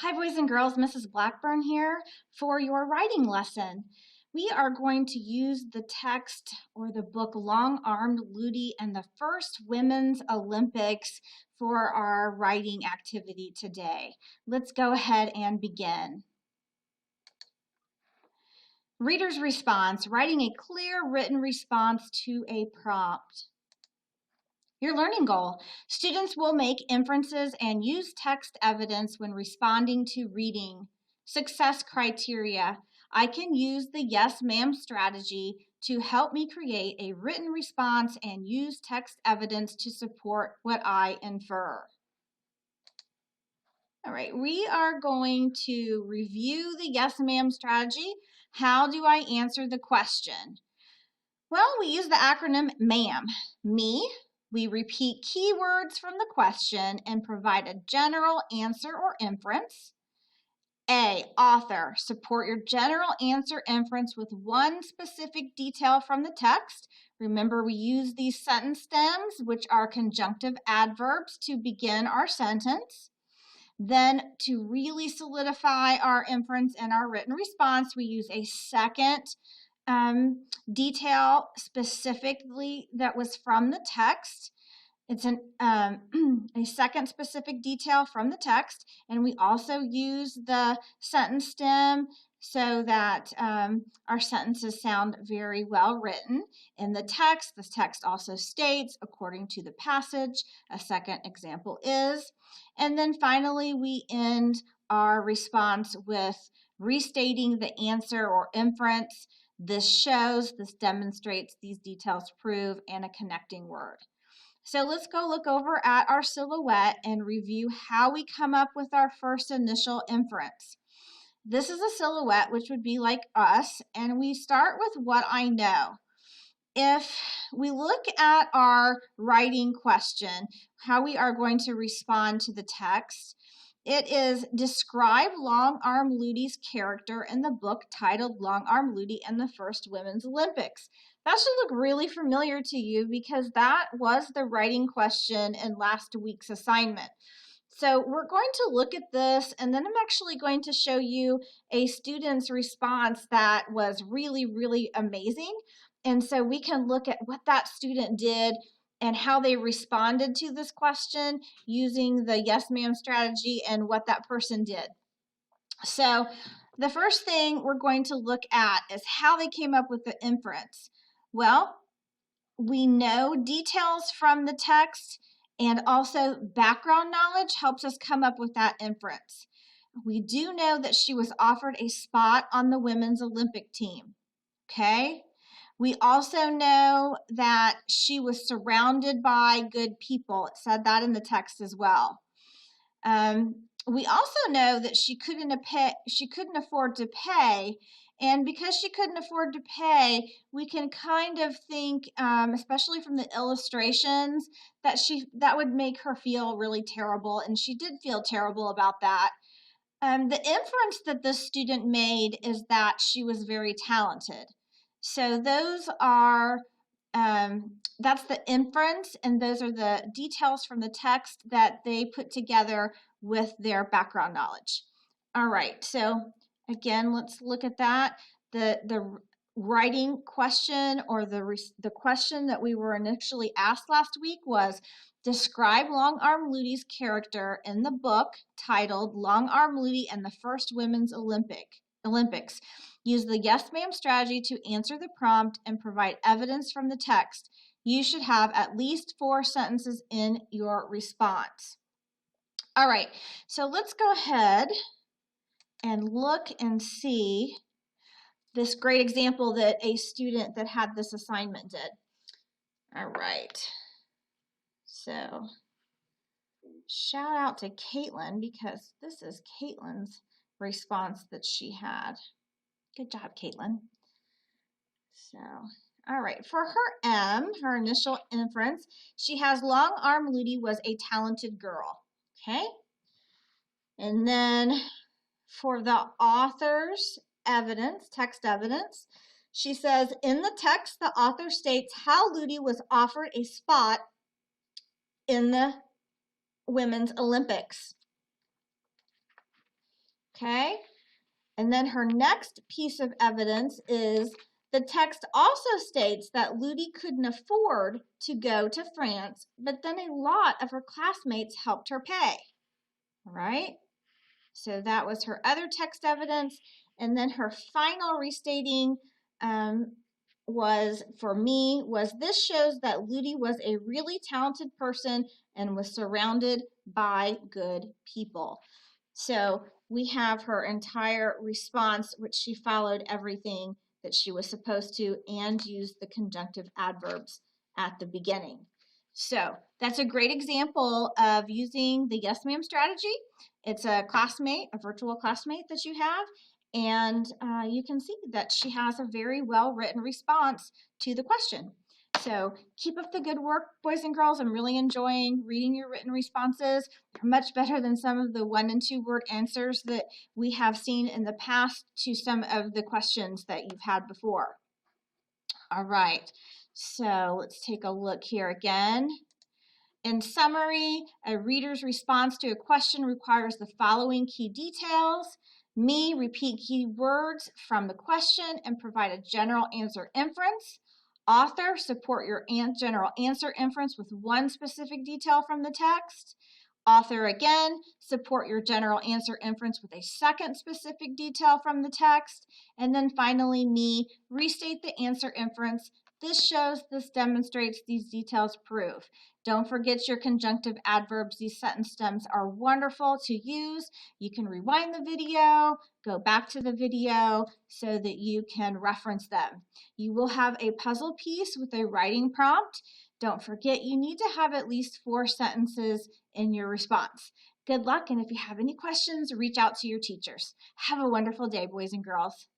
Hi boys and girls, Mrs. Blackburn here for your writing lesson. We are going to use the text or the book Long-Armed Ludi and the First Women's Olympics for our writing activity today. Let's go ahead and begin. Reader's response, writing a clear written response to a prompt. Your learning goal. Students will make inferences and use text evidence when responding to reading. Success criteria. I can use the yes ma'am strategy to help me create a written response and use text evidence to support what I infer. All right, we are going to review the yes ma'am strategy. How do I answer the question? Well, we use the acronym MAM. Me. We repeat keywords from the question and provide a general answer or inference. A, author, support your general answer inference with one specific detail from the text. Remember, we use these sentence stems, which are conjunctive adverbs, to begin our sentence. Then, to really solidify our inference and our written response, we use a second detail specifically that was from the text. It's a second specific detail from the text, and we also use the sentence stem so that our sentences sound very well written in the text. The text also states, according to the passage, a second example is. And then finally, we end our response with restating the answer or inference. This shows, this demonstrates, these details prove, and a connecting word. So let's go look over at our silhouette and review how we come up with our first initial inference. This is a silhouette, which would be like us, and we start with what I know. If we look at our writing question, how we are going to respond to the text, it is describe Long-Armed Ludi's character in the book titled Long-Armed Ludi and the First Women's Olympics. That should look really familiar to you because that was the writing question in last week's assignment. So we're going to look at this, and then I'm actually going to show you a student's response that was really, really amazing. And so we can look at what that student did and how they responded to this question using the yes ma'am strategy and what that person did. So the first thing we're going to look at is how they came up with the inference. Well, we know details from the text, and also background knowledge helps us come up with that inference. We do know that she was offered a spot on the women's Olympic team, okay? We also know that she was surrounded by good people. It said that in the text as well. We also know that she couldn't afford to pay, and because she couldn't afford to pay, we can kind of think, especially from the illustrations, that would make her feel really terrible, and she did feel terrible about that. The inference that this student made is that she was very talented. So those are, that's the inference, and those are the details from the text that they put together with their background knowledge. All right, so again, let's look at that. The writing question, or the question that we were initially asked last week was, describe Long-Armed Ludi's character in the book titled Long-Armed Ludi and the First Women's Olympics. Use the yes ma'am strategy to answer the prompt and provide evidence from the text. You should have at least 4 sentences in your response. All right, so let's go ahead and look and see this great example that a student that had this assignment did. All right, so shout out to Caitlin because this is Caitlin's response that she had. Good job, Caitlin. So, all right, for her M, her initial inference, she has Long-Armed Ludi was a talented girl, okay? And then for the author's evidence, text evidence, she says, in the text, the author states how Ludi was offered a spot in the Women's Olympics. Okay? And then her next piece of evidence is the text also states that Ludi couldn't afford to go to France, but then a lot of her classmates helped her pay. All right? So that was her other text evidence. And then her final restating was, for me, was this shows that Ludi was a really talented person and was surrounded by good people. So we have her entire response, which she followed everything that she was supposed to and used the conjunctive adverbs at the beginning. So that's a great example of using the yes ma'am strategy. It's a classmate, a virtual classmate that you have, and you can see that she has a very well written response to the question. So keep up the good work, boys and girls. I'm really enjoying reading your written responses. They're much better than some of the 1 and 2 word answers that we have seen in the past to some of the questions that you've had before. All right, so let's take a look here again. In summary, a reader's response to a question requires the following key details. Me, repeat key words from the question and provide a general answer inference. Author, support your general answer inference with one specific detail from the text. Author, again, support your general answer inference with a second specific detail from the text. And then finally, me, restate the answer inference. This shows, this demonstrates, these details prove. Don't forget your conjunctive adverbs. These sentence stems are wonderful to use. You can rewind the video, go back to the video so that you can reference them. You will have a puzzle piece with a writing prompt. Don't forget, you need to have at least 4 sentences in your response. Good luck, and if you have any questions, reach out to your teachers. Have a wonderful day, boys and girls.